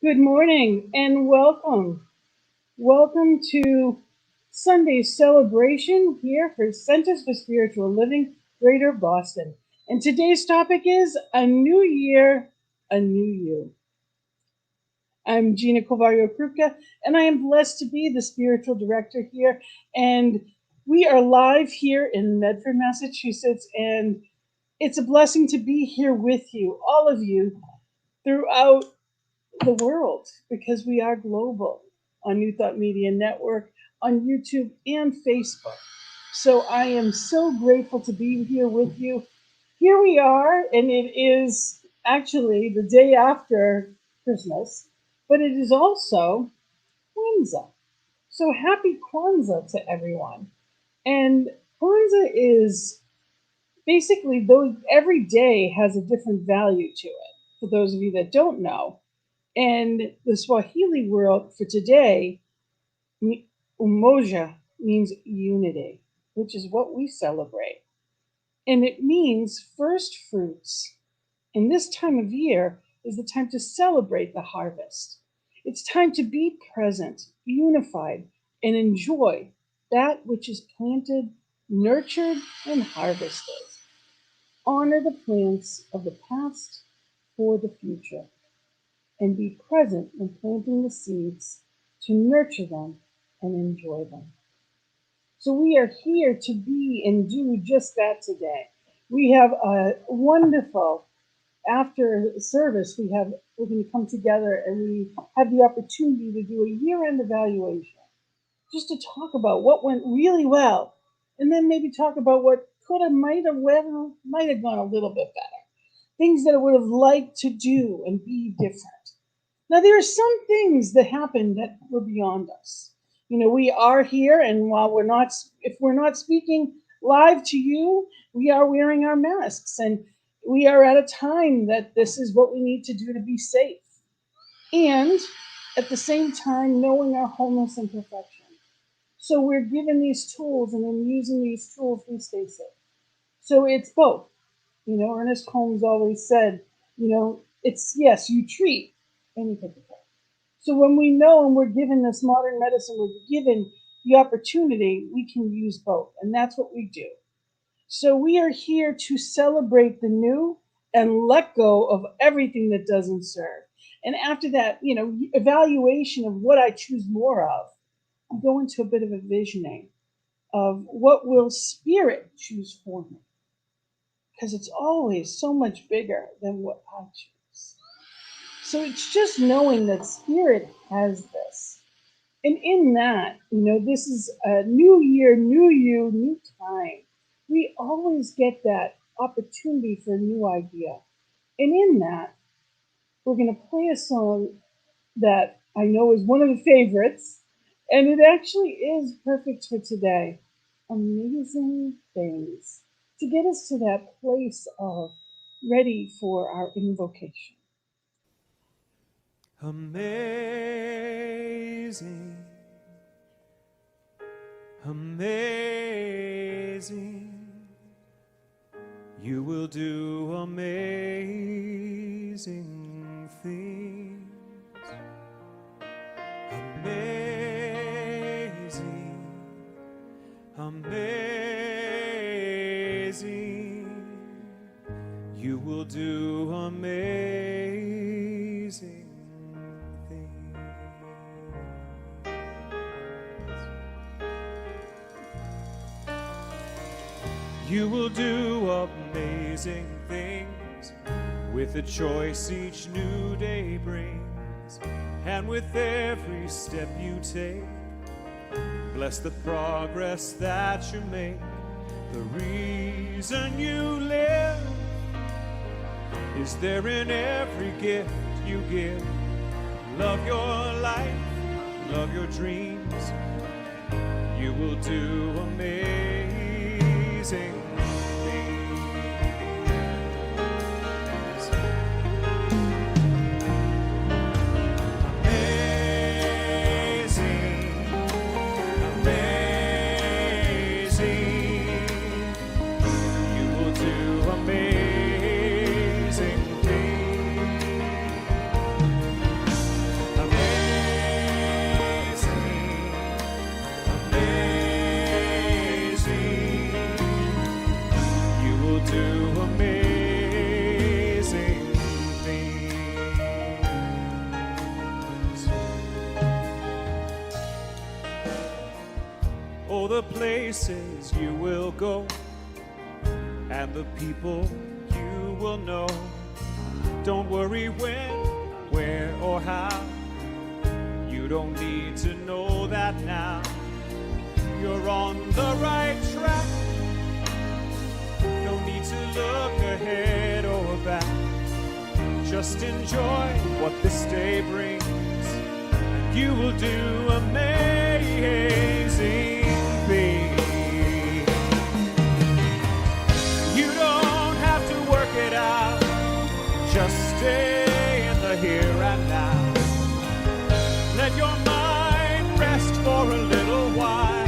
Good morning and welcome. Welcome to Sunday's celebration here for Centers for Spiritual Living, Greater Boston. And today's topic is A New Year, a New You. I'm Gina Colvario Krupka, and I am blessed to be the spiritual director here. And we are live here in Medford, Massachusetts, and it's a blessing to be here with you, all of you, throughout the world because we are global on New Thought Media Network, on YouTube and Facebook. So I am so grateful to be here with you. Here we are, and it is actually the day after Christmas, but it is also Kwanzaa. So happy Kwanzaa to everyone. And Kwanzaa is basically those every day has a different value to it. For those of you that don't know, and the Swahili word for today, umoja, means unity, which is what we celebrate. And it means first fruits. And this time of year is the time to celebrate the harvest. It's time to be present, unified, and enjoy that which is planted, nurtured, and harvested. Honor the plants of the past for the future, and be present in planting the seeds to nurture them and enjoy them. So we are here to be and do just that today. We have a wonderful after service. We're going to come together and we have the opportunity to do a year-end evaluation, just to talk about what went really well, and then maybe talk about what could have, might have gone a little bit better. Things that I would have liked to do and be different. Now, there are some things that happened that were beyond us. You know, we are here, and if we're not speaking live to you, we are wearing our masks, and we are at a time that this is what we need to do to be safe. And at the same time, knowing our wholeness and perfection. So we're given these tools, and in using these tools, we stay safe. So it's both. You know, Ernest Holmes always said, it's yes, you treat and you take care. So when we know and we're given this modern medicine, we're given the opportunity, we can use both. And that's what we do. So we are here to celebrate the new and let go of everything that doesn't serve. And after that, evaluation of what I choose more of, I go into a bit of a visioning of what will spirit choose for me. Because it's always so much bigger than what I choose. So it's just knowing that spirit has this. And in that, this is a new year, new you, new time. We always get that opportunity for a new idea. And in that, we're going to play a song that I know is one of the favorites. And it actually is perfect for today. Amazing Things. To get us to that place of ready for our invocation. Amazing, amazing, you will do amazing things. Amazing, amazing, you will do amazing. You will do amazing things with the choice each new day brings, and with every step you take, bless the progress that you make. The reason you live is there in every gift you give. Love your life, love your dreams. You will do amazing things. Amazing, amazing. You will do amazing things. Oh, the places you will go, and the people you will know. Don't worry when, where, or how. You don't need to know that now. You're on the right track. No need to look ahead or back. Just enjoy what this day brings, and you will do amazing things. You don't have to work it out. Just stay in the here and now. Let your mind rest for a little while.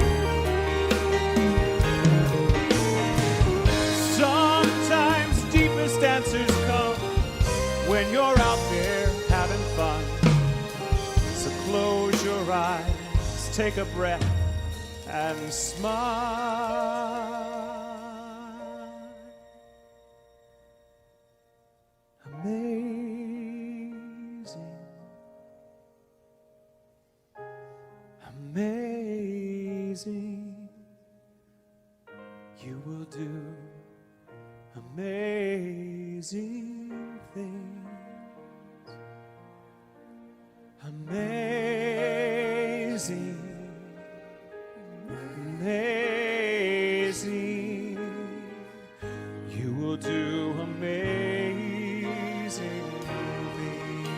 Sometimes deepest answers come when you're out there having fun. So close your eyes, take a breath, and smile. Amazing, amazing, you will do amazing things. Amazing, amazing, you will do amazing things.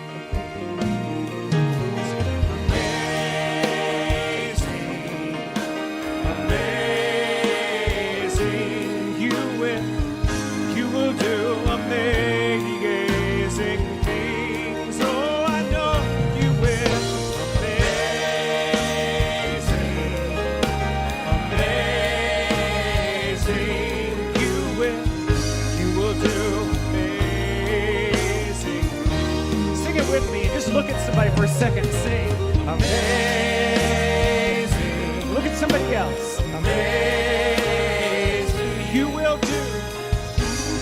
Amazing, amazing, you will do amazing things. Oh, I know you will. Amazing, amazing, you will do amazing. Sing it with me. Just look at somebody for a second. Sing amazing. Look at somebody else. Amazing, you will do.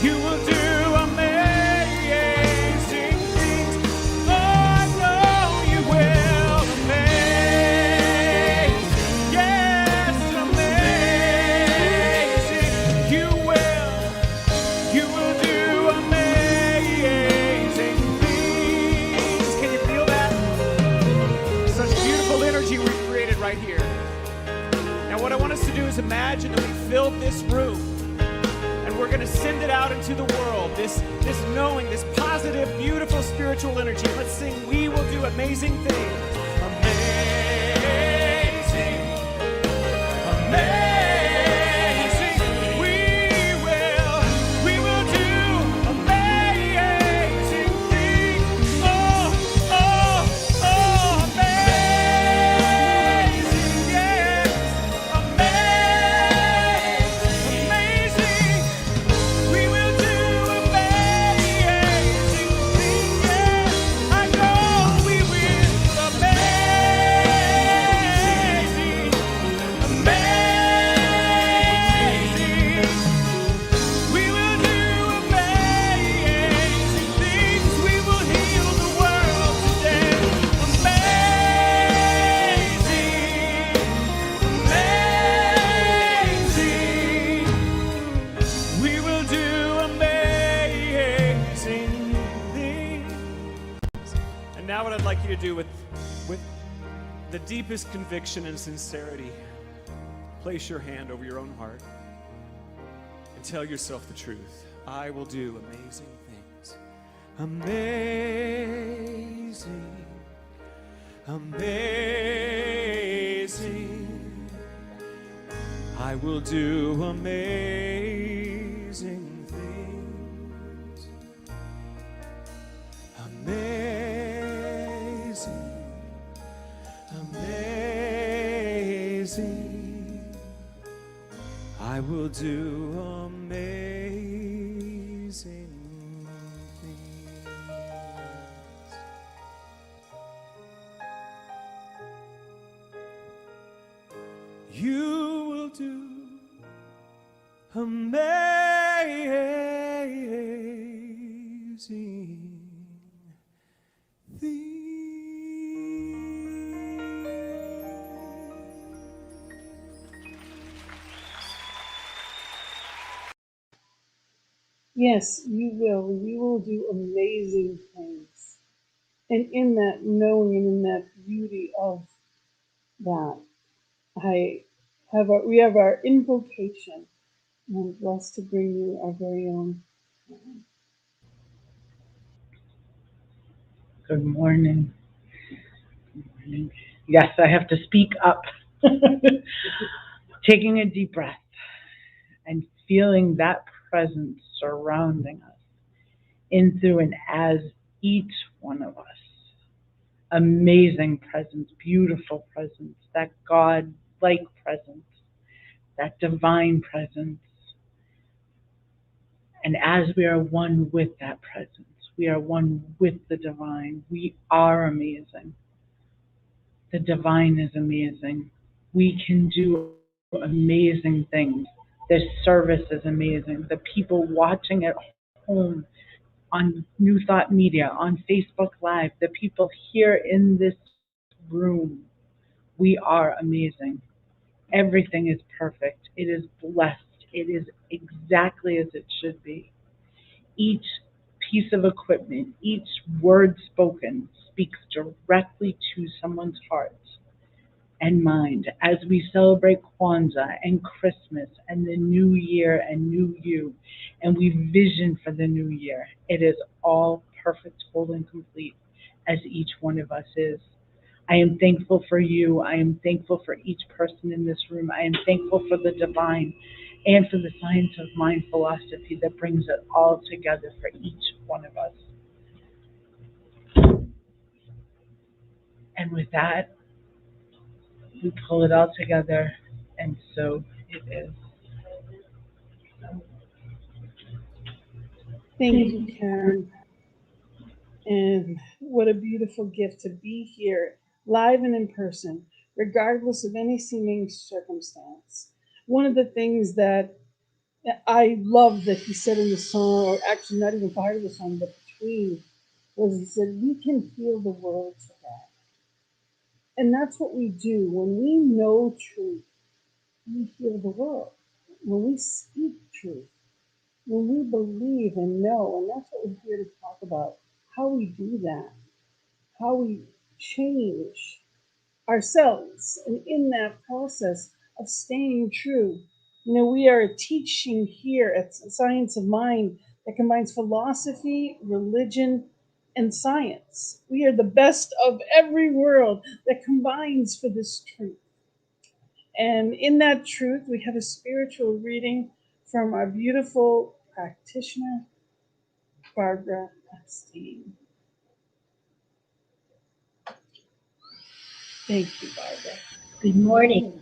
You will do amazing things. Oh, I know you will. Amazing, yes, amazing. You will do amazing things. Can you feel that? Such beautiful energy we've created right here. Now what I want us to do is imagine that we filled this room. We're going to send it out into the world, this knowing, this positive, beautiful spiritual energy. Let's sing, we will do amazing things. Amazing, amazing, we will do amazing things. Oh, oh, oh, amazing, yes, amazing. We will do amazing things, yeah. I know we will. Amazing, amazing. We will do amazing things. We will heal the world today. Amazing, amazing. We will do amazing things. And now what I'd like you to do with the deepest conviction and sincerity, place your hand over your own heart and tell yourself the truth. I will do amazing things. Amazing, amazing. I will do amazing things. Amazing, amazing. I will do amazing things. You will do amazing things. Yes, you will. You will do amazing things. And in that knowing and in that beauty of that, I we have our invocation. And I'm blessed to bring you our very own. Good morning. Morning. Yes, I have to speak up. Taking a deep breath and feeling that presence surrounding us in, through, and as each one of us. Amazing presence, beautiful presence, that God like presence, that divine presence. And as we are one with that presence, we are one with the divine. We are amazing. The divine is amazing. We can do amazing things. This service is amazing. The people watching at home on New Thought Media, on Facebook Live, the people here in this room, we are amazing. Everything is perfect. It is blessed. It is exactly as it should be. Each piece of equipment, each word spoken speaks directly to someone's heart and mind as we celebrate Kwanzaa and Christmas and the new year and new you, and we vision for the new year. It is all perfect, whole, and complete as each one of us is. I am thankful for you. I am thankful for each person in this room. I am thankful for the divine and for the science of mind philosophy that brings it all together for each one of us. And with that, we pull it all together, and so it is. Thank you, Karen. And what a beautiful gift to be here, live and in person, regardless of any seeming circumstance. One of the things that I love that he said in the song, or actually not even part of the song, but between, was he said, "We can heal the world today." And that's what we do. When we know truth, we heal the world. When we speak truth, when we believe and know, and that's what we're here to talk about, how we do that, how we change ourselves, and in that process of staying true. We are teaching here at Science of Mind that combines philosophy, religion, and science. We are the best of every world that combines for this truth. And in that truth, we have a spiritual reading from our beautiful practitioner, Barbara Epstein. Thank you, Barbara. Good morning.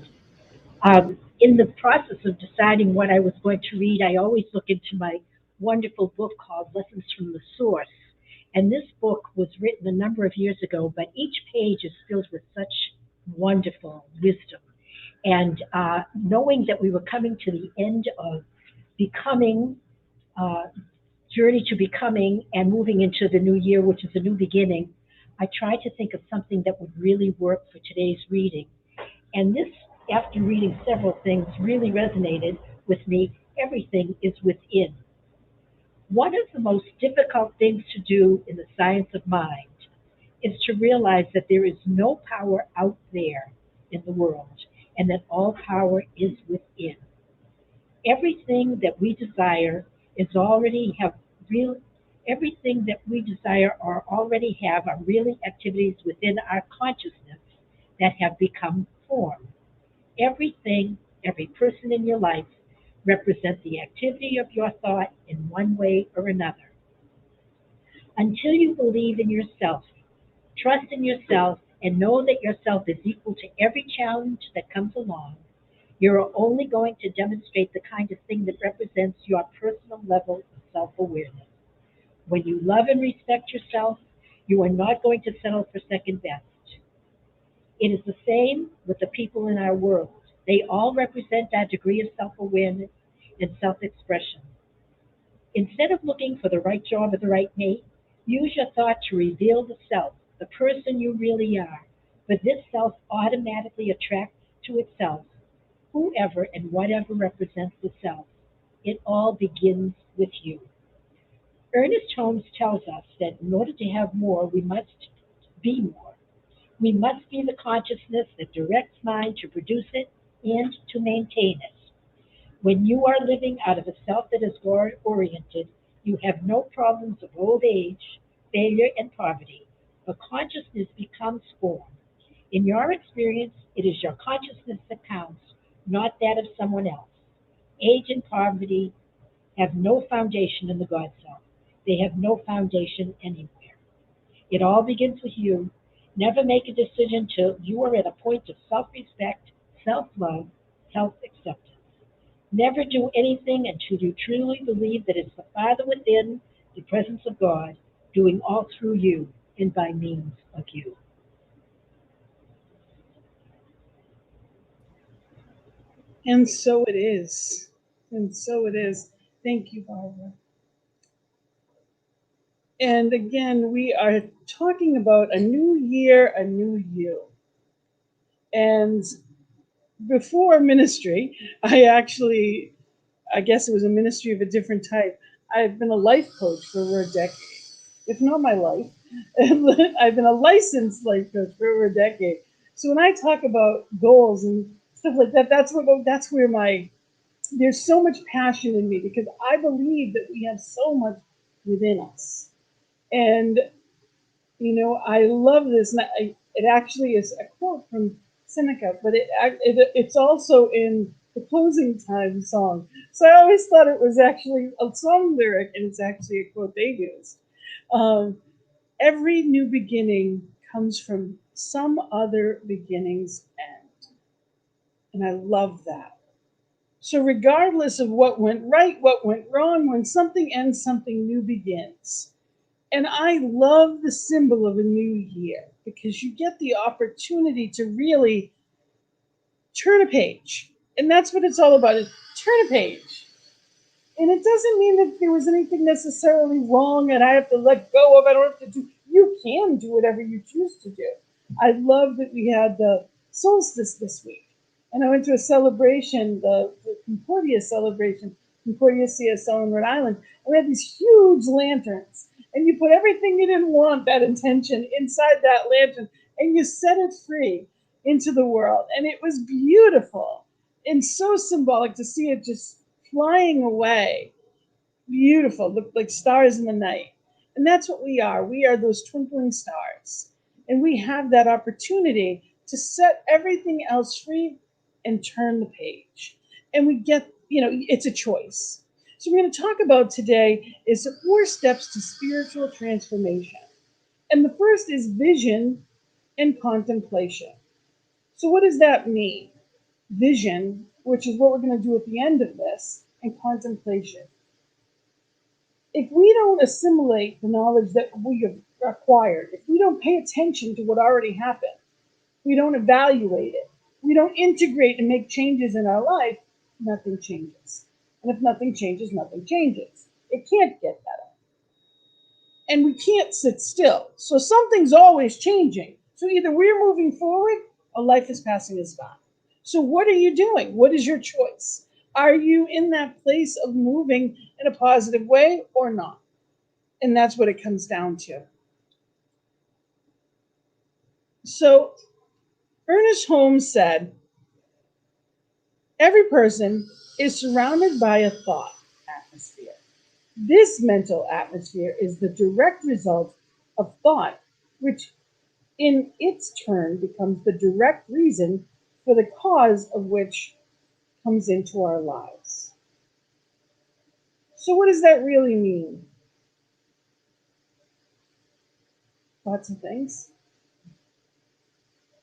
In the process of deciding what I was going to read, I always look into my wonderful book called Lessons from the Source. And this book was written a number of years ago, but each page is filled with such wonderful wisdom. And knowing that we were coming to the end of becoming, uh, journey to becoming, and moving into the new year, which is a new beginning, I tried to think of something that would really work for today's reading. And this, after reading several things, really resonated with me. Everything is within. One of the most difficult things to do in the science of mind is to realize that there is no power out there in the world and that all power is within. Everything that we desire is already have real everything that we desire or already have are really activities within our consciousness that have become form. Everything, every person in your life represents the activity of your thought in one way or another. Until you believe in yourself, trust in yourself, and know that yourself is equal to every challenge that comes along, you're only going to demonstrate the kind of thing that represents your personal level of self awareness. When you love and respect yourself, you are not going to settle for second best. It is the same with the people in our world. They all represent that degree of self awareness and self expression. Instead of looking for the right job or the right mate, use your thought to reveal the self, the person you really are. For this self automatically attracts to itself whoever and whatever represents the self. It all begins with you. Ernest Holmes tells us that in order to have more, we must be more. We must be the consciousness that directs mind to produce it and to maintain it. When you are living out of a self that is oriented, you have no problems of old age, failure, and poverty, but consciousness becomes form. In your experience, it is your consciousness that counts, not that of someone else. Age and poverty have no foundation in the God self. They have no foundation anywhere. It all begins with you. Never make a decision till you are at a point of self-respect, self-love, self-acceptance. Never do anything until you truly believe that it's the Father within, the presence of God, doing all through you and by means of you. And so it is. And so it is. Thank you, Barbara. And again, we are talking about a new year, a new you. And before ministry, I guess it was a ministry of a different type. I've been a life coach for over a decade, if not my life. I've been a licensed life coach for over a decade. So when I talk about goals and stuff like that, that's where there's so much passion in me, because I believe that we have so much within us. And I love this. And it actually is a quote from Seneca, but it's also in the Closing Time song. So I always thought it was actually a song lyric, and it's actually a quote they used. Every new beginning comes from some other beginning's end. And I love that. So regardless of what went right, what went wrong, when something ends, something new begins. And I love the symbol of a new year, because you get the opportunity to really turn a page. And that's what it's all about, is turn a page. And it doesn't mean that there was anything necessarily wrong and I have to let go of, I don't have to do. You can do whatever you choose to do. I love that we had the solstice this week. And I went to a celebration, the Concordia celebration, Concordia CSL in Rhode Island. And we had these huge lanterns. And you put everything you didn't want, that intention, inside that lantern, and you set it free into the world. And it was beautiful and so symbolic to see it just flying away. Beautiful, looked like stars in the night. And that's what we are. We are those twinkling stars. And we have that opportunity to set everything else free and turn the page. And we get, it's a choice. So we're going to talk about today is 4 steps to spiritual transformation. And the first is vision and contemplation. So what does that mean? Vision, which is what we're going to do at the end of this, and contemplation. If we don't assimilate the knowledge that we have acquired, if we don't pay attention to what already happened, we don't evaluate it, we don't integrate and make changes in our life, nothing changes. And if nothing changes, nothing changes. It can't get better. And we can't sit still. So something's always changing. So either we're moving forward or life is passing us by. So what are you doing? What is your choice? Are you in that place of moving in a positive way or not? And that's what it comes down to. So Ernest Holmes said, every person is surrounded by a thought atmosphere. This mental atmosphere is the direct result of thought, which in its turn becomes the direct reason for the cause of which comes into our lives. So what does that really mean? Lots of things,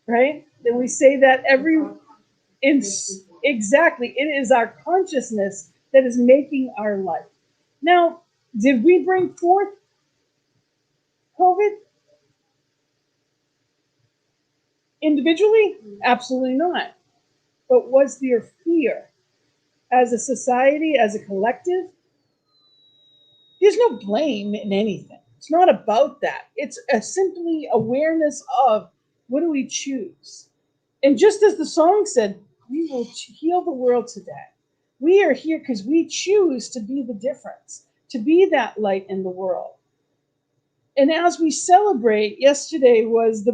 right? Then we say that exactly, it is our consciousness that is making our life. Now, did we bring forth COVID individually? Absolutely not. But was there fear as a society, as a collective? There's no blame in anything. It's not about that. It's simply awareness of, what do we choose? And just as the song said, we will heal the world today. We are here because we choose to be the difference, to be that light in the world. And as we celebrate, yesterday was the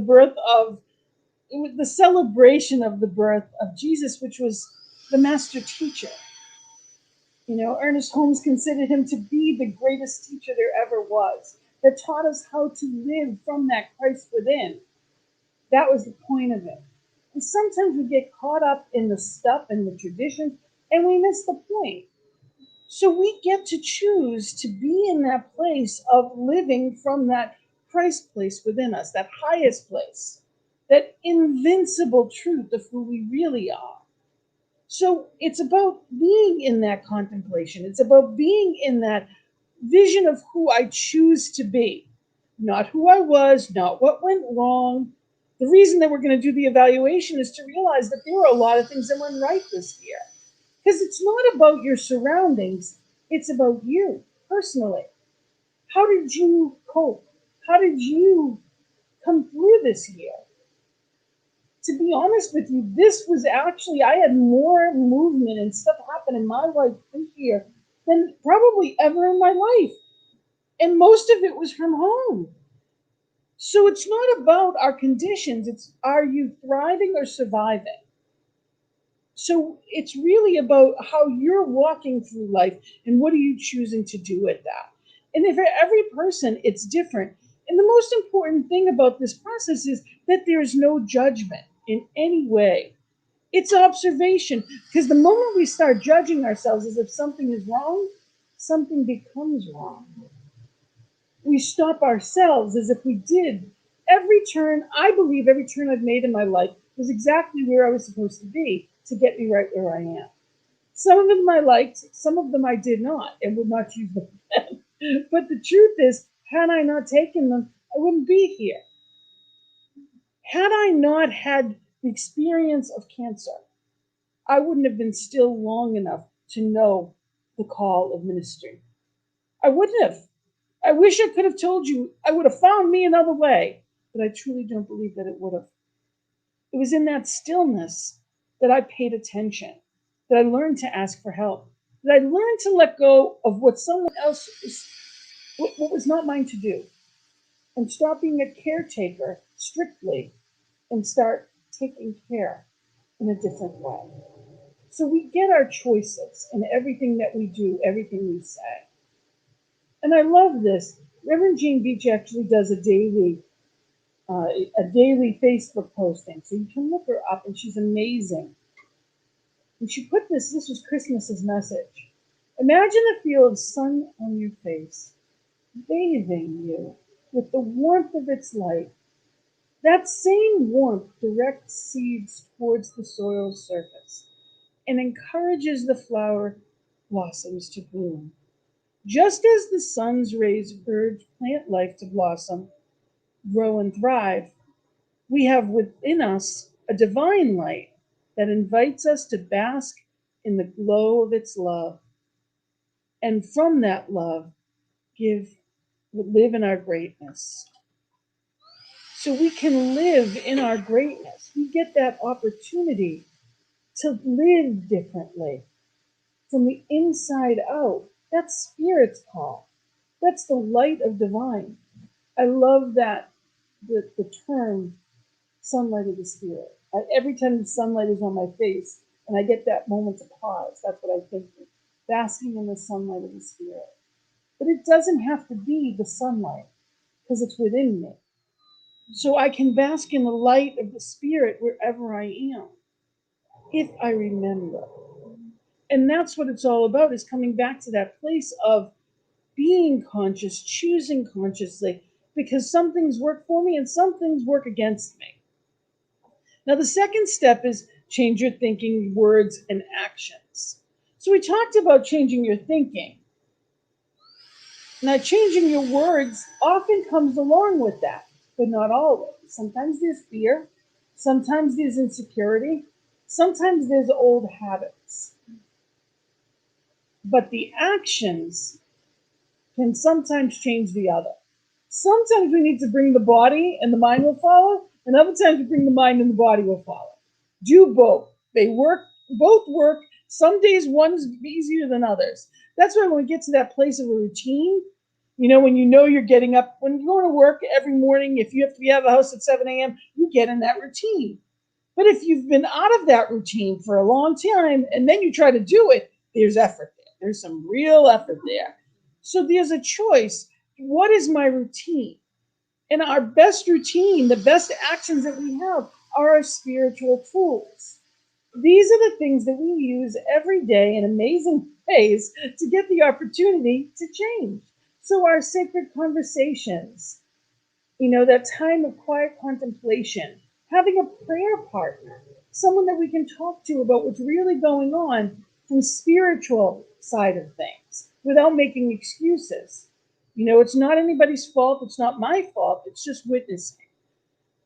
celebration of the birth of Jesus, which was the master teacher. Ernest Holmes considered him to be the greatest teacher there ever was, that taught us how to live from that Christ within. That was the point of it. And sometimes we get caught up in the stuff and the traditions, and we miss the point. So we get to choose to be in that place of living from that Christ place within us, that highest place, that invincible truth of who we really are. So it's about being in that contemplation. It's about being in that vision of who I choose to be, not who I was, not what went wrong. The reason that we're going to do the evaluation is to realize that there were a lot of things that went right this year. Because it's not about your surroundings, it's about you personally. How did you cope? How did you come through this year? To be honest with you, this was actually, I had more movement and stuff happen in my life this year than probably ever in my life. And most of it was from home. So it's not about our conditions, it's are you thriving or surviving? So it's really about how you're walking through life and what are you choosing to do with that. And if for every person, it's different. And the most important thing about this process is that there's no judgment in any way. It's observation, because the moment we start judging ourselves as if something is wrong, something becomes wrong. We stop ourselves as if we did. I believe every turn I've made in my life was exactly where I was supposed to be to get me right where I am. Some of them I liked, some of them I did not and would not choose them again. But the truth is, had I not taken them, I wouldn't be here. Had I not had the experience of cancer, I wouldn't have been still long enough to know the call of ministry. I wouldn't have. I wish I could have told you I would have found me another way, but I truly don't believe that it would have. It was in that stillness that I paid attention, that I learned to ask for help, that I learned to let go of what someone else what was not mine to do, and stop being a caretaker strictly and start taking care in a different way. So we get our choices in everything that we do, everything we say. And I love this. Reverend Jean Beach actually does a daily Facebook posting. So you can look her up, and she's amazing. And she put this was Christmas's message. Imagine the feel of sun on your face, bathing you with the warmth of its light. That same warmth directs seeds towards the soil's surface and encourages the flower blossoms to bloom. Just as the sun's rays urge plant life to blossom, grow, and thrive, we have within us a divine light that invites us to bask in the glow of its love. And from that love, live in our greatness. So we can live in our greatness. We get that opportunity to live differently from the inside out. That's Spirit's call. That's the light of divine. I love that, the term sunlight of the Spirit. Every time the sunlight is on my face and I get that moment to pause, that's what I think of, basking in the sunlight of the Spirit. But it doesn't have to be the sunlight because it's within me. So I can bask in the light of the Spirit wherever I am, if I remember. And that's what it's all about, is coming back to that place of being conscious, choosing consciously, because some things work for me and some things work against me. Now, the second step is change your thinking, words, and actions. So we talked about changing your thinking. Now, changing your words often comes along with that, but not always. Sometimes there's fear, sometimes there's insecurity, sometimes there's old habits. But the actions can sometimes change the other. Sometimes we need to bring the body and the mind will follow, and other times we bring the mind and the body will follow. Do both. Both work Some days one's easier than others. That's why when we get to that place of a routine, when you know you're getting up, when you're going to work every morning, if you have to be out of the house at 7 a.m., you get in that routine. But if you've been out of that routine for a long time and then you try to do it, there's effort there. There's some real effort there. So there's a choice. What is my routine? And our best routine, the best actions that we have are our spiritual tools. These are the things that we use every day in amazing ways to get the opportunity to change. So our sacred conversations, that time of quiet contemplation, having a prayer partner, someone that we can talk to about what's really going on from spiritual side of things without making excuses. It's not anybody's fault. It's not my fault. It's just witnessing.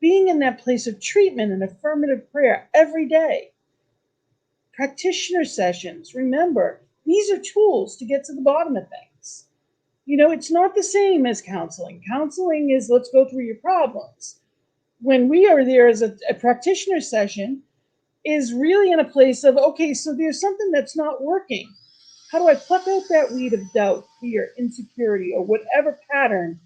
Being in that place of treatment and affirmative prayer every day. Practitioner sessions. Remember, these are tools to get to the bottom of things. It's not the same as counseling. Counseling is let's go through your problems. When we are there as a practitioner session, is really in a place of, okay, so there's something that's not working. How do I pluck out that weed of doubt, fear, insecurity, or whatever pattern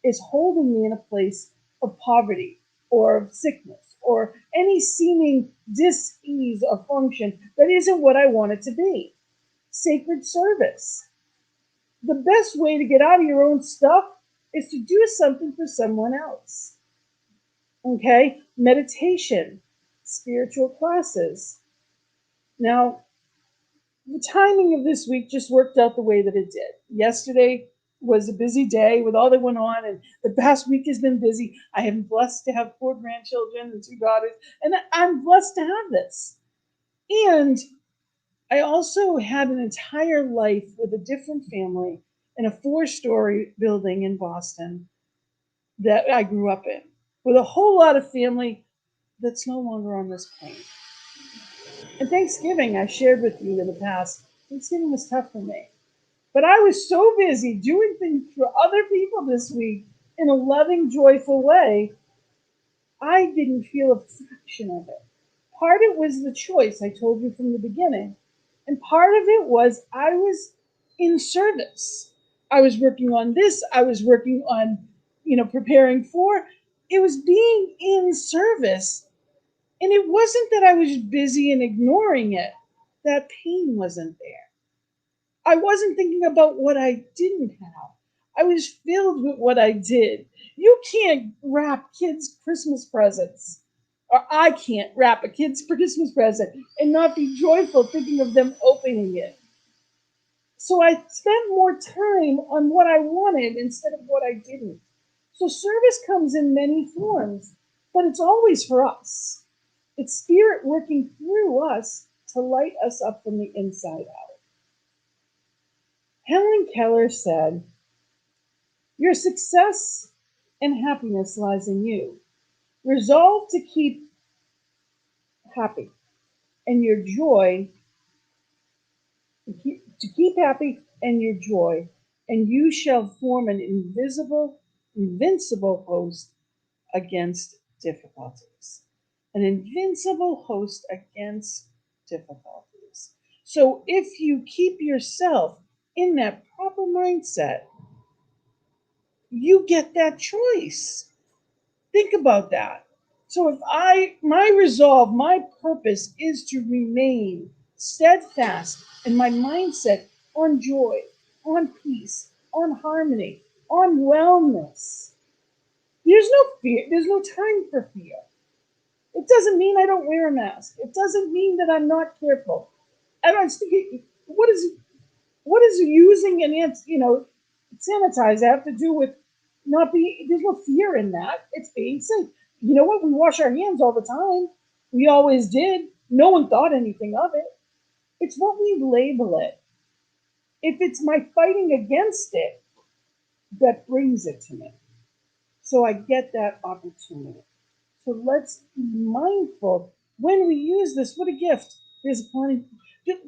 is holding me in a place of poverty or of sickness or any seeming dis-ease of function that isn't what I want it to be? Sacred service. The best way to get out of your own stuff is to do something for someone else. Okay? Meditation, spiritual classes. Now, the timing of this week just worked out the way that it did. Yesterday was a busy day with all that went on, and the past week has been busy. I am blessed to have 4 grandchildren and 2 daughters, and I'm blessed to have this. And I also had an entire life with a different family in a 4-story building in Boston that I grew up in, with a whole lot of family that's no longer on this plane. And Thanksgiving, I shared with you in the past, Thanksgiving was tough for me. But I was so busy doing things for other people this week in a loving, joyful way, I didn't feel a fraction of it. Part of it was the choice I told you from the beginning. And part of it was I was in service. I was working on this. I was working on, preparing for. It was being in service. And it wasn't that I was busy and ignoring it. That pain wasn't there. I wasn't thinking about what I didn't have. I was filled with what I did. You can't wrap kids' Christmas presents, or I can't wrap a kid's Christmas present and not be joyful thinking of them opening it. So I spent more time on what I wanted instead of what I didn't. So service comes in many forms, but it's always for us. It's spirit working through us to light us up from the inside out. Helen Keller said, "Your success and happiness lies in you. Resolve to keep happy and your joy, to keep happy and your joy, and you shall form an invincible host against difficulties." An invincible host against difficulties. So if you keep yourself in that proper mindset, you get that choice. Think about that. So if my resolve, my purpose is to remain steadfast in my mindset on joy, on peace, on harmony, on wellness. There's no fear. There's no time for fear. It doesn't mean I don't wear a mask. It doesn't mean that I'm not careful. And I'm thinking, what is using sanitize have to do with not being? There's no fear in that. It's being safe. You know what? We wash our hands all the time. We always did. No one thought anything of it. It's what we label it. If it's my fighting against it that brings it to me. So I get that opportunity. So let's be mindful when we use this. What a gift. There's plenty.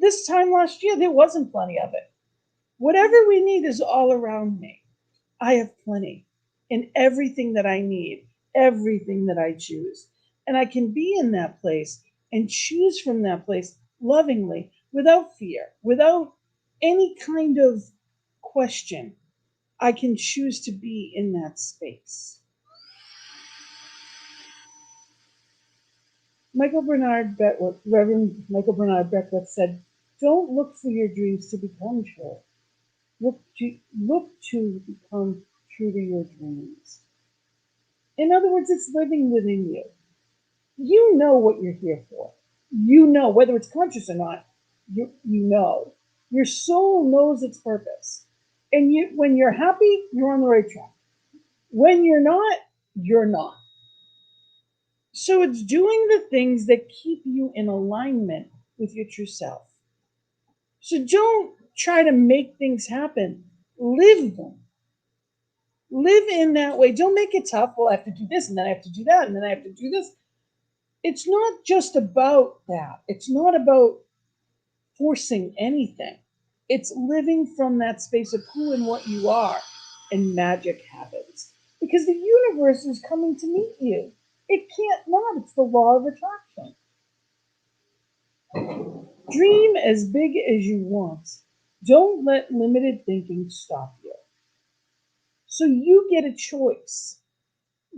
This time last year, there wasn't plenty of it. Whatever we need is all around me. I have plenty in everything that I need, everything that I choose. And I can be in that place and choose from that place lovingly, without fear, without any kind of question. I can choose to be in that space. Reverend Michael Bernard Beckwith said, "Don't look for your dreams to become true. Look to become true to your dreams." In other words, it's living within you. You know what you're here for. You know, whether it's conscious or not, you know. Your soul knows its purpose. And when you're happy, you're on the right track. When you're not, you're not. So it's doing the things that keep you in alignment with your true self. So don't try to make things happen. Live them. Live in that way. Don't make it tough. Well, I have to do this, and then I have to do that, and then I have to do this. It's not just about that. It's not about forcing anything. It's living from that space of who and what you are, and magic happens. Because the universe is coming to meet you. It can't not. It's the law of attraction. Dream as big as you want. Don't let limited thinking stop you. So you get a choice.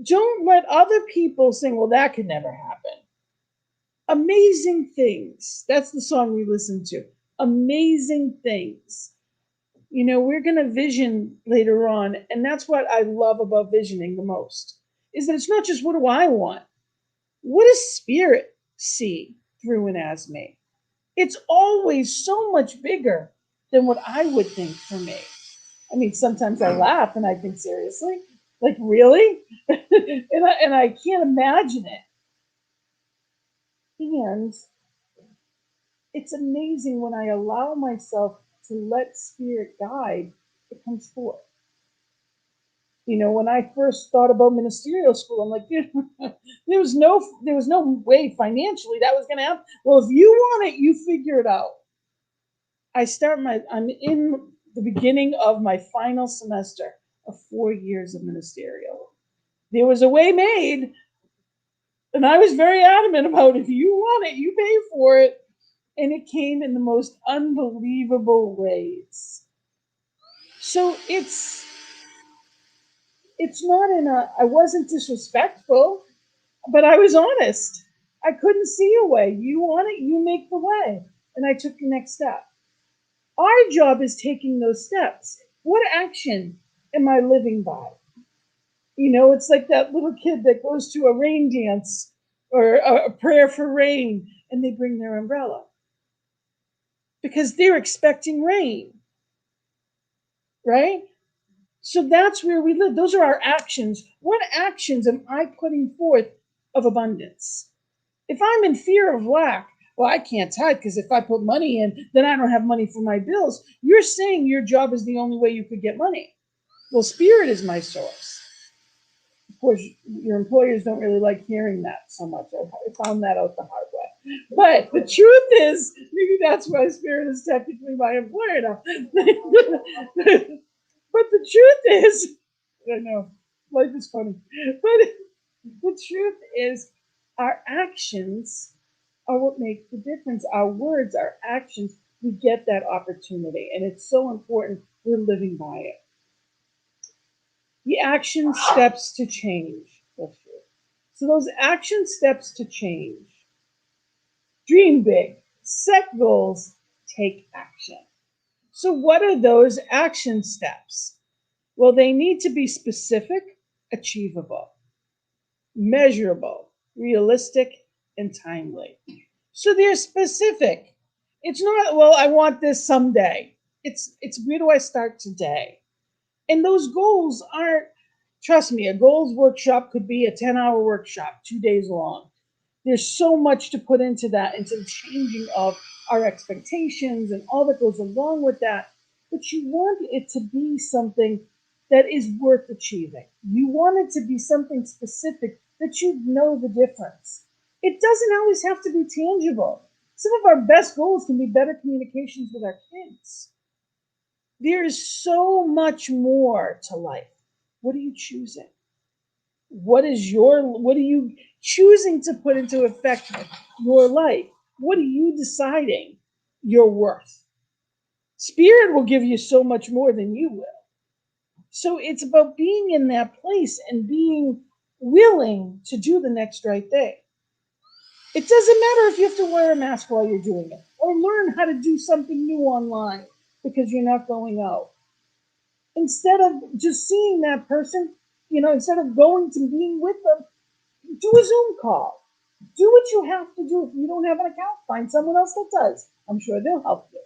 Don't let other people say, well, that could never happen. Amazing things. That's the song we listen to. Amazing things. You know, we're going to vision later on, and that's what I love about visioning the most, is that it's not just what do I want? What does spirit see through and as me? It's always so much bigger than what I would think for me. I mean, sometimes I laugh and I think, seriously? Like, really? and I can't imagine it. And it's amazing when I allow myself to let spirit guide, it comes forth. You know, when I first thought about ministerial school, I'm like, there was no way financially that was going to happen. Well, if you want it, you figure it out. I'm in the beginning of my final semester of 4 years of ministerial. There was a way made, and I was very adamant about, if you want it, you pay for it. And it came in the most unbelievable ways. So it's not I wasn't disrespectful, but I was honest. I couldn't see a way. You want it, you make the way. And I took the next step. Our job is taking those steps. What action am I living by? You know, it's like that little kid that goes to a rain dance or a prayer for rain, and they bring their umbrella because they're expecting rain, right? So that's where we live. Those are our actions. What actions am I putting forth of abundance? If I'm in fear of lack, well, I can't tithe because if I put money in, then I don't have money for my bills. You're saying your job is the only way you could get money. Well, spirit is my source. Of course, your employers don't really like hearing that so much. I found that out the hard way. But the truth is, maybe that's why spirit is technically my employer now. But the truth is, I know, life is funny. But the truth is, our actions are what make the difference. Our words, our actions, we get that opportunity. And it's so important we're living by it. The action steps to change. That's true. So those action steps to change. Dream big, set goals, take action. So what are those action steps? Well, they need to be specific, achievable, measurable, realistic, and timely. So they're specific. It's not, well, I want this someday. It's where do I start today? And those goals aren't, trust me, a goals workshop could be a 10-hour workshop, 2 days long. There's so much to put into that, into the changing of our expectations and all that goes along with that. But you want it to be something that is worth achieving. You want it to be something specific that you know the difference. It doesn't always have to be tangible. Some of our best goals can be better communications with our kids. There is so much more to life. What are you choosing? What are you choosing to put into effect in your life? What are you deciding? your worth. Spirit will give you so much more than you will. So it's about being in that place and being willing to do the next right thing. It doesn't matter if you have to wear a mask while you're doing it or learn how to do something new online because you're not going out. Instead of just seeing that person, instead of going to being with them, do a Zoom call. Do what you have to do. If you don't have an account, find someone else that does. I'm sure they'll help you.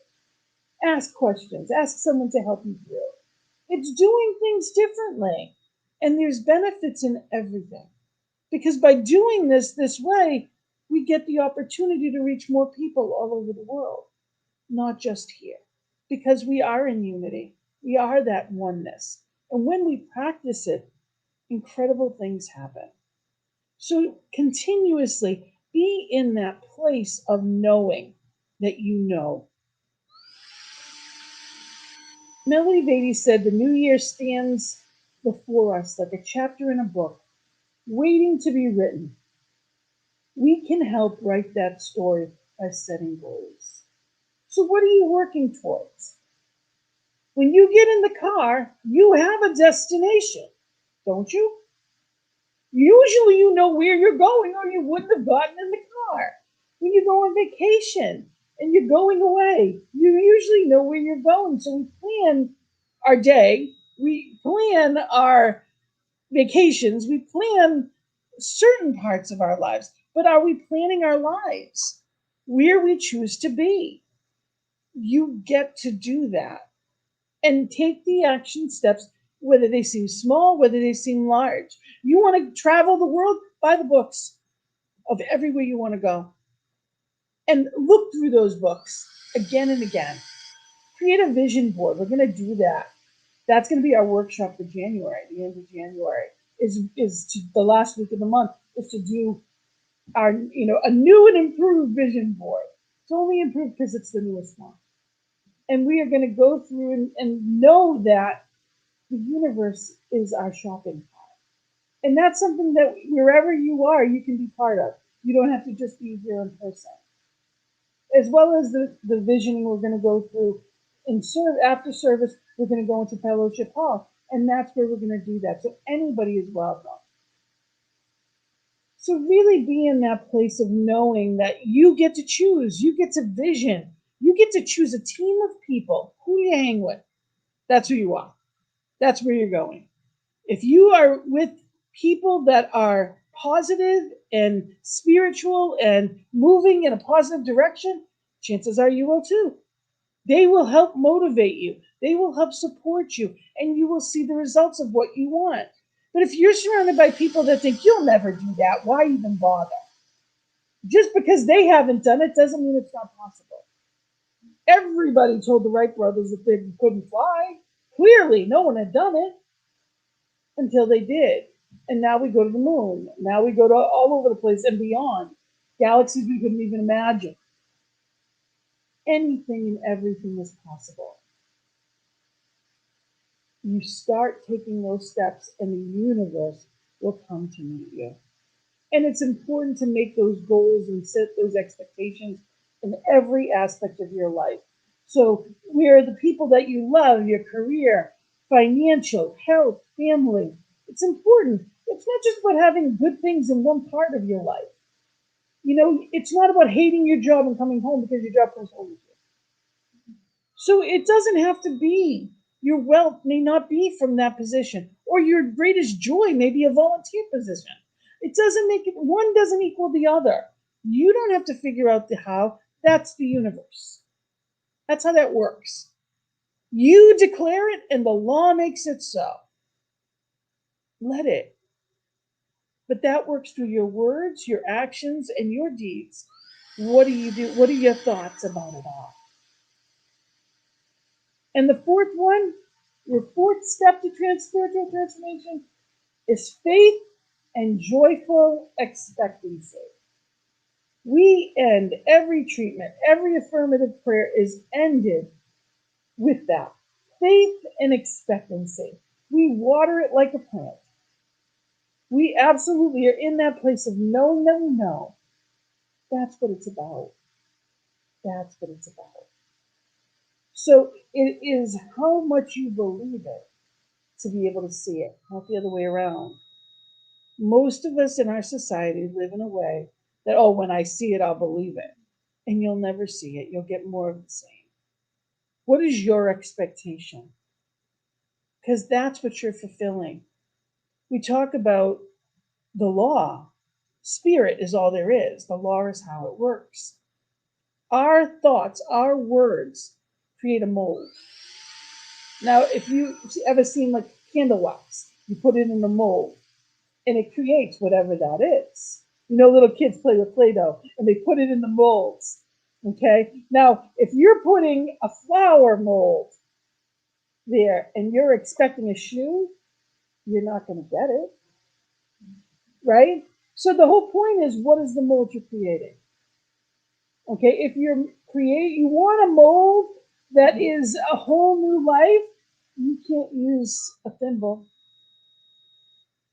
Ask questions. Ask someone to help you through. It's doing things differently. And there's benefits in everything. Because by doing this way, we get the opportunity to reach more people all over the world, not just here. Because we are in unity. We are that oneness. And when we practice it, incredible things happen. So continuously be in that place of knowing that you know. Melody Beatty said the new year stands before us like a chapter in a book, waiting to be written. We can help write that story by setting goals. So what are you working towards? When you get in the car, you have a destination, don't you? Usually you know where you're going or you wouldn't have gotten in the car. When you go on vacation and you're going away, you usually know where you're going. So we plan our day, we plan our vacations, we plan certain parts of our lives, but are we planning our lives where we choose to be? You get to do that and take the action steps, whether they seem small, whether they seem large. You want to travel the world? Buy the books of everywhere you want to go and look through those books again and again. Create a vision board. We're going to do that. That's going to be our workshop for January, the end of January. Is to the last week of the month is to do our a new and improved vision board. It's only improved because it's the newest one. And we are going to go through and know that the universe is our shopping cart. And that's something that wherever you are, you can be part of. You don't have to just be here in person. As well as the visioning we're going to go through after service, we're going to go into Fellowship Hall. And that's where we're going to do that. So anybody is welcome. So really be in that place of knowing that you get to choose. You get to vision. You get to choose a team of people who you hang with. That's who you are. That's where you're going. If you are with people that are positive and spiritual and moving in a positive direction, chances are you will too. They will help motivate you. They will help support you, and you will see the results of what you want. But if you're surrounded by people that think you'll never do that, why even bother? Just because they haven't done it doesn't mean it's not possible. Everybody told the Wright brothers that they couldn't fly. Clearly, no one had done it until they did. And now we go to the moon. Now we go to all over the place and beyond. Galaxies we couldn't even imagine. Anything and everything is possible. You start taking those steps and the universe will come to meet you. And it's important to make those goals and set those expectations in every aspect of your life. So where the people that you love, your career, financial, health, family, it's important. It's not just about having good things in one part of your life. It's not about hating your job and coming home because your job comes home with you. So it doesn't have to be. Your wealth may not be from that position, or your greatest joy may be a volunteer position. It doesn't make it, one doesn't equal the other. You don't have to figure out the how. That's the universe. That's how that works. You declare it and the law makes it so. Let it. But that works through your words, your actions, and your deeds. What do you do? What are your thoughts about it all? And the fourth one, your fourth step to spiritual transformation is faith and joyful expectancy. We end every treatment, every affirmative prayer is ended with that. Faith and expectancy. We water it like a plant. We absolutely are in that place of knowing that we know. That's what it's about. That's what it's about. So it is how much you believe it to be able to see it, not the other way around. Most of us in our society live in a way that, oh, when I see it, I'll believe it. And you'll never see it. You'll get more of the same. What is your expectation? Because that's what you're fulfilling. We talk about the law. Spirit is all there is. The law is how it works. Our thoughts, our words create a mold. Now, if you ever seen like candle wax, you put it in the mold and it creates whatever that is. You know, little kids play with Play Doh and they put it in the molds. Okay. Now, if you're putting a flower mold there and you're expecting a shoe, you're not going to get it. Right? So the whole point is, what is the mold you're creating? Okay. If you want a mold that is a whole new life, you can't use a thimble.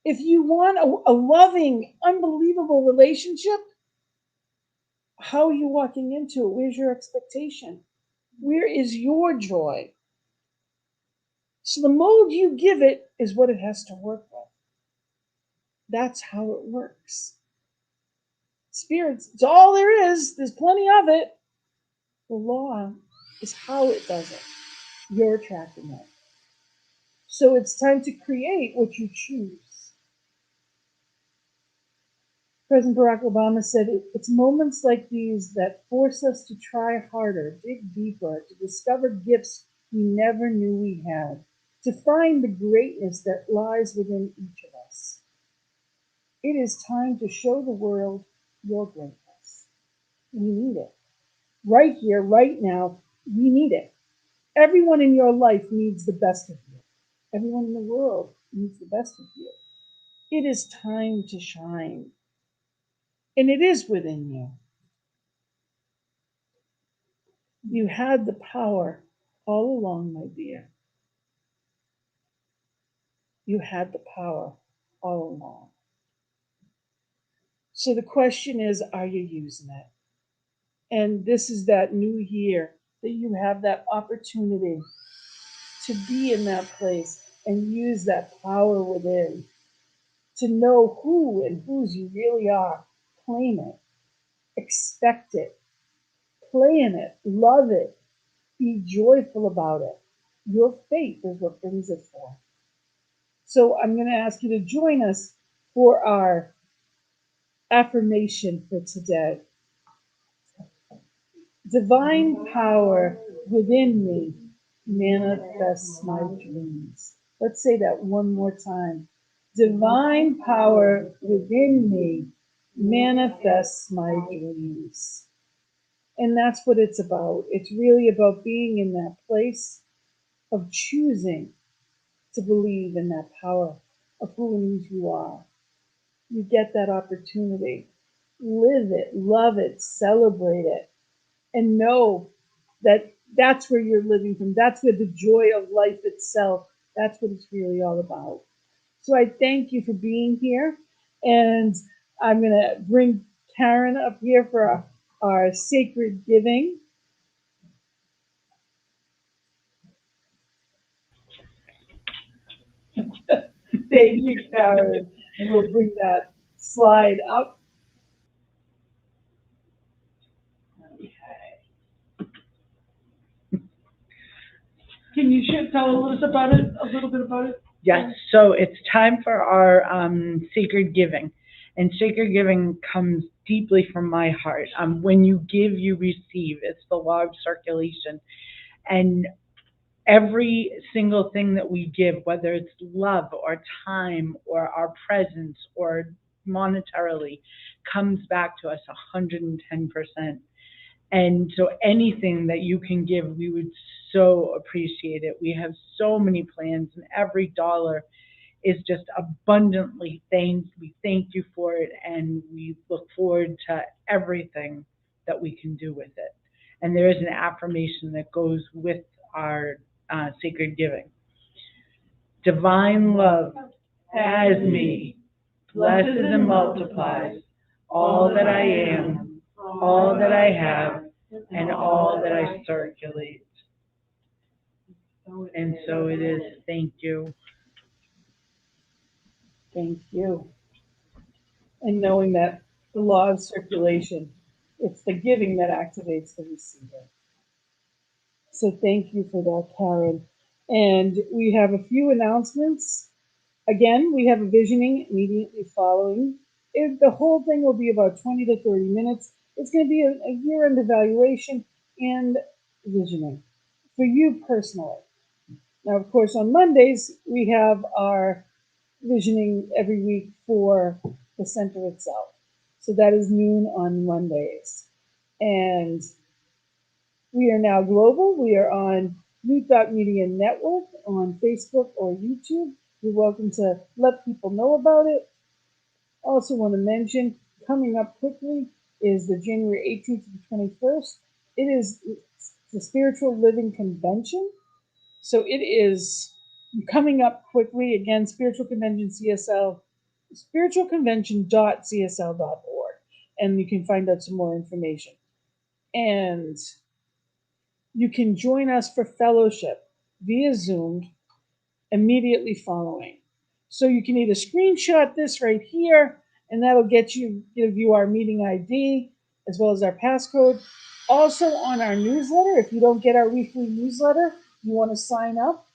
If you want a loving, unbelievable relationship, how are you walking into it? Where's your expectation? Where is your joy? So the mold you give it is what it has to work with. That's how it works. Spirits, it's all there is. There's plenty of it. The law is how it does it. You're attracting it. So it's time to create what you choose. President Barack Obama said, it's moments like these that force us to try harder, dig deeper, to discover gifts we never knew we had, to find the greatness that lies within each of us. It is time to show the world your greatness. We need it. Right here, right now, we need it. Everyone in your life needs the best of you. Everyone in the world needs the best of you. It is time to shine. And it is within you. You had the power all along, my dear. You had the power all along. So the question is, are you using it? And this is that new year that you have that opportunity to be in that place and use that power within, to know who and whose you really are. Claim it, expect it, play in it, love it, be joyful about it. Your faith is what brings it forth. So I'm going to ask you to join us for our affirmation for today. Divine power within me manifests my dreams. Let's say that one more time. Divine power within me manifests my dreams. And that's what it's about. It's really about being in that place of choosing to believe in that power of who and whose you are. You get that opportunity. Live it, love it, celebrate it, and know that that's where you're living from. That's where the joy of life itself, that's what it's really all about. So I thank you for being here. And I'm going to bring Karen up here for our sacred giving. Thank you, Karen. And we'll bring that slide up. Can you tell us about it, a little bit about it? Yes, so it's time for our sacred giving. And sacred giving comes deeply from my heart. When you give, you receive. It's the law of circulation. And every single thing that we give, whether it's love or time or our presence or monetarily, comes back to us 110%. And so anything that you can give, we would so appreciate it. We have so many plans, and every dollar is just abundantly thanked. We thank you for it, and we look forward to everything that we can do with it. And there is an affirmation that goes with our sacred giving. Divine love has me, blesses and multiplies all that I am, all that I have, and all that I circulate. And so it is. Thank you. Thank you. And knowing that the law of circulation, it's the giving that activates the receiver. So thank you for that, Karen. And we have a few announcements. Again, we have a visioning immediately following. The whole thing will be about 20 to 30 minutes. It's going to be a year-end evaluation and visioning for you personally. Now, of course, on Mondays, we have our visioning every week for the center itself. So that is noon on Mondays. And we are now global. We are on Media Network on Facebook or YouTube. You're welcome to let people know about it. Also want to mention, coming up quickly is the January 18th to the 21st. It is the Spiritual Living Convention. So it is coming up quickly. Again, Spiritual Convention CSL, spiritualconvention.csl.org. And you can find out some more information. And you can join us for fellowship via Zoom immediately following. So you can either screenshot this right here, and that'll give you our meeting ID as well as our passcode. Also on our newsletter, if you don't get our weekly newsletter, you want to sign up,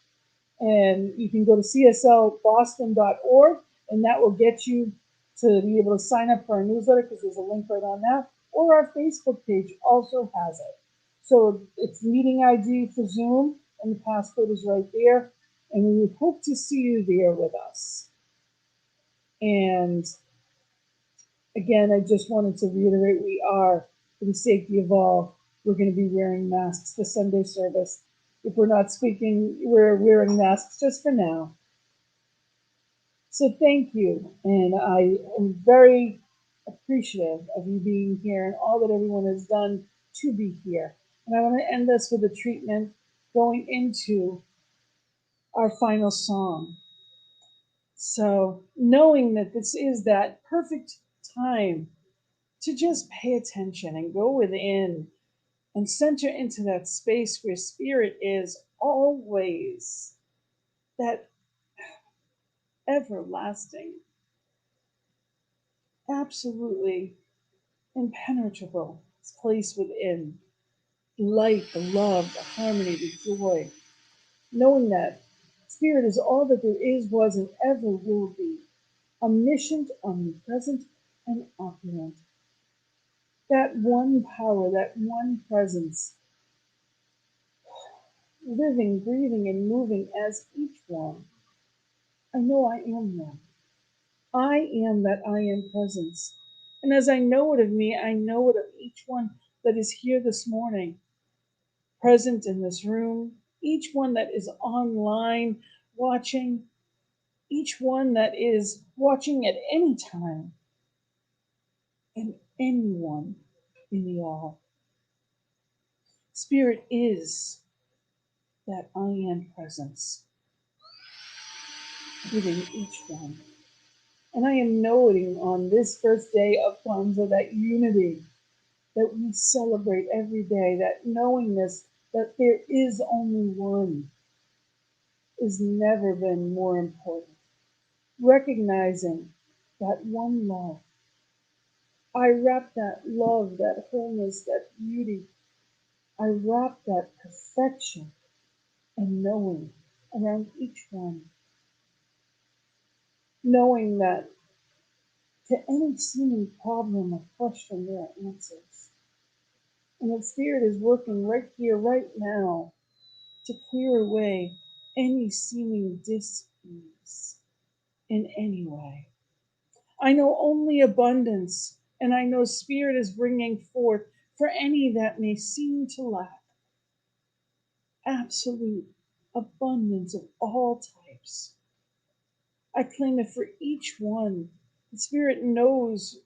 and you can go to cslboston.org, and that will get you to be able to sign up for our newsletter because there's a link right on that. Or our Facebook page also has it. So it's meeting ID for Zoom, and the passcode is right there. And we hope to see you there with us. And again, I just wanted to reiterate, we are, for the safety of all, we're going to be wearing masks for Sunday service. If we're not speaking, we're wearing masks just for now. So thank you. And I am very appreciative of you being here and all that everyone has done to be here. And I want to end this with a treatment going into our final song. So, knowing that this is that perfect time to just pay attention and go within and center into that space where spirit is always that everlasting, absolutely impenetrable place within the light, the love, the harmony, the joy. Knowing that spirit is all that there is, was, and ever will be, omniscient, omnipresent, and opulent. That one power, that one presence, living, breathing, and moving as each one. I know I am them. I am that I am presence. And as I know it of me, I know it of each one that is here this morning, present in this room, each one that is online watching, each one that is watching at any time, and anyone in the all. Spirit is that I am presence within each one. And I am noting on this first day of Kwanzaa that unity that we celebrate every day, that knowingness that there is only one has never been more important. Recognizing that one love. I wrap that love, that wholeness, that beauty. I wrap that perfection and knowing around each one. Knowing that to any seeming problem or question, there are answers. And that spirit is working right here, right now, to clear away any seeming dis-ease in any way. I know only abundance, and I know spirit is bringing forth for any that may seem to lack absolute abundance of all types. I claim it for each one. The spirit knows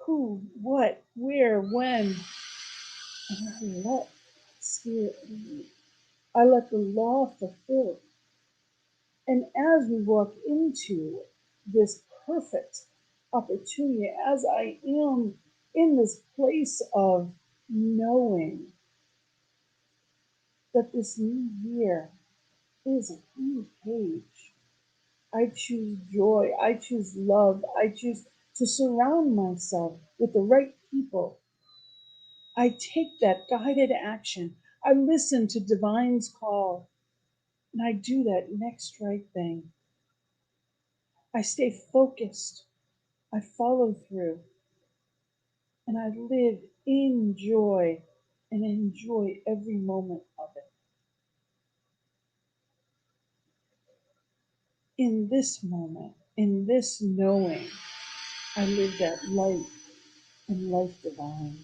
who, what, where, when, and I let spirit lead. I let the law fulfill. And as we walk into this perfect opportunity, as I am in this place of knowing that this new year is a clean page. I choose joy. I choose love. I choose to surround myself with the right people. I take that guided action. I listen to Divine's call, and I do that next right thing. I stay focused. I follow through, and I live in joy and enjoy every moment of it. In this moment, in this knowing, I live that light and life divine.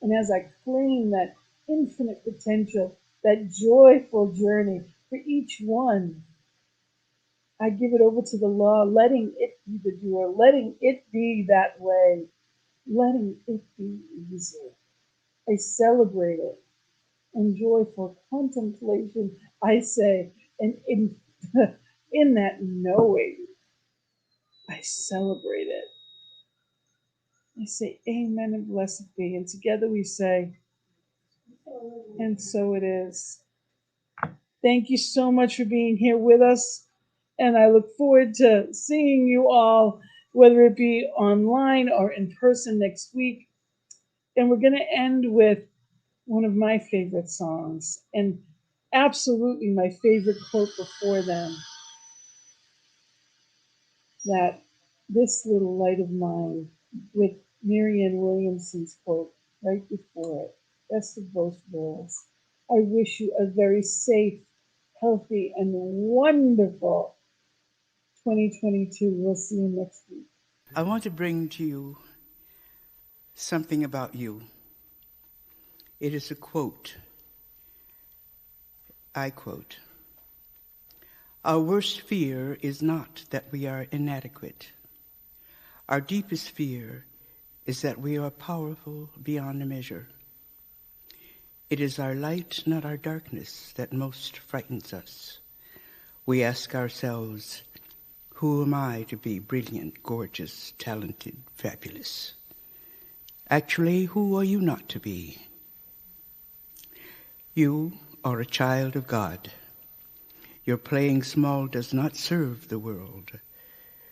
And as I claim that infinite potential, that joyful journey for each one, I give it over to the law, letting it be the doer, letting it be that way, letting it be easy. I celebrate it. And joyful contemplation, I say, and in, in that knowing, I celebrate it. I say, Amen and blessed be. And together we say, and so it is. Thank you so much for being here with us. And I look forward to seeing you all, whether it be online or in person next week. And we're going to end with one of my favorite songs, and absolutely my favorite quote before them, that this little light of mine, with Marianne Williamson's quote right before it, best of both worlds. I wish you a very safe, healthy, and wonderful 2022. We'll see you next week. I want to bring to you something about you. It is a quote. I quote, "Our worst fear is not that we are inadequate. Our deepest fear is that we are powerful beyond measure. It is our light, not our darkness, that most frightens us. We ask ourselves, who am I to be brilliant, gorgeous, talented, fabulous? Actually, who are you not to be? You are a child of God. Your playing small does not serve the world.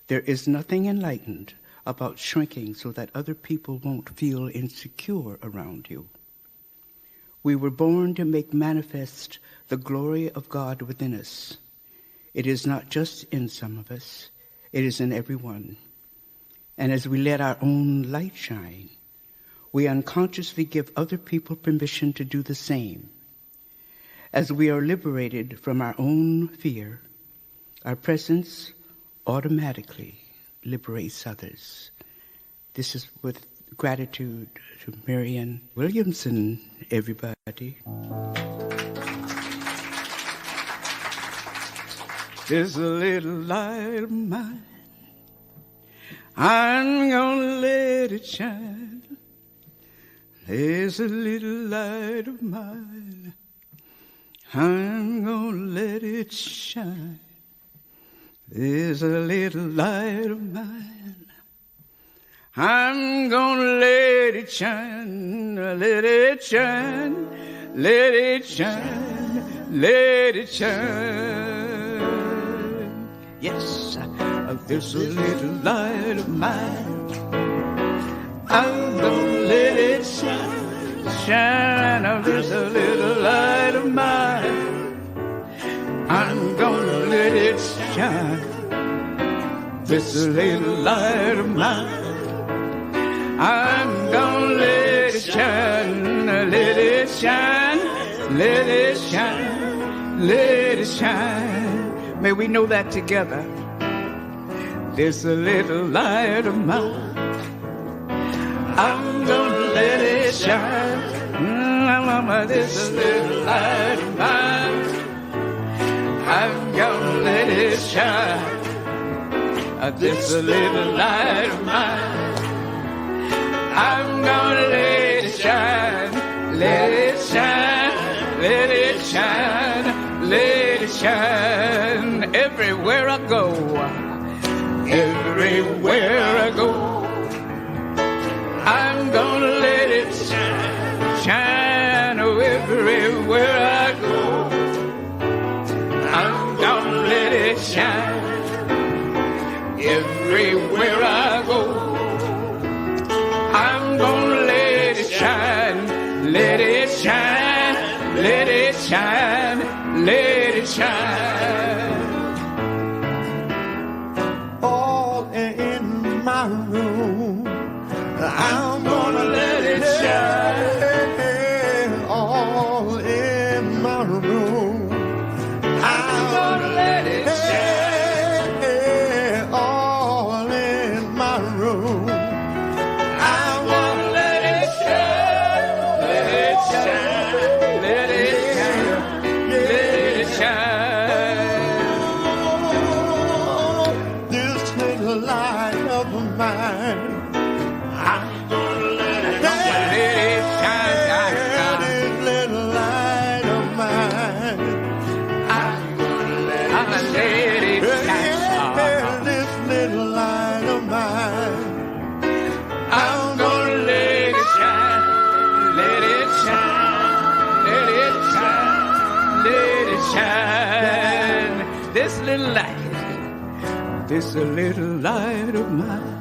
There is nothing enlightened about shrinking so that other people won't feel insecure around you. We were born to make manifest the glory of God within us. It is not just in some of us, it is in everyone. And as we let our own light shine, we unconsciously give other people permission to do the same. As we are liberated from our own fear, our presence automatically liberates others. This is with gratitude to Marianne Williamson, everybody. There's a little light of mine, I'm gonna let it shine. There's a little light of mine, I'm gonna let it shine. There's a little light of mine, I'm gonna let it shine, let it shine, let it shine, let it shine. Yes, there's a little light of mine, I'm gonna let it shine, shine. There's a little light of mine, I'm gonna let it shine. There's a little light of mine, I'm gonna let it shine, let it shine, let it shine, let it shine. May we know that together. There's a little light of mine, I'm gonna let it shine. There's a little light of mine, I'm gonna let it shine. There's a little light of mine, I'm gonna let it shine, let it shine, let it shine, let it shine. Everywhere I go, everywhere I go, I'm gonna let it shine, shine. Oh, everywhere I go, let it shine, let it shine, let it shine. All in my room, I'm gonna let it shine. All in my room, I'm gonna let it shine. All in my room, I'm gonna let it shine. Let it shine, let it shine, let it shine. This little light of mine, I'm gonna let it shine. This little light of mine, I'm gonna let it shine. This little light of mine, I'm gonna let it shine. Let it shine, let it shine, let it shine. This little light of mine,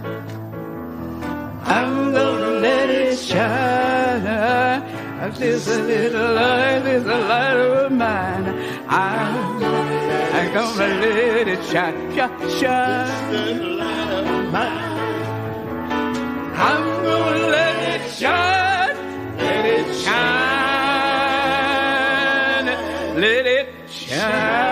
I'm gonna let it shine. This little light of mine, I'm gonna let it shine, shine. This little light of mine, I'm gonna let it shine, let it shine, let it shine.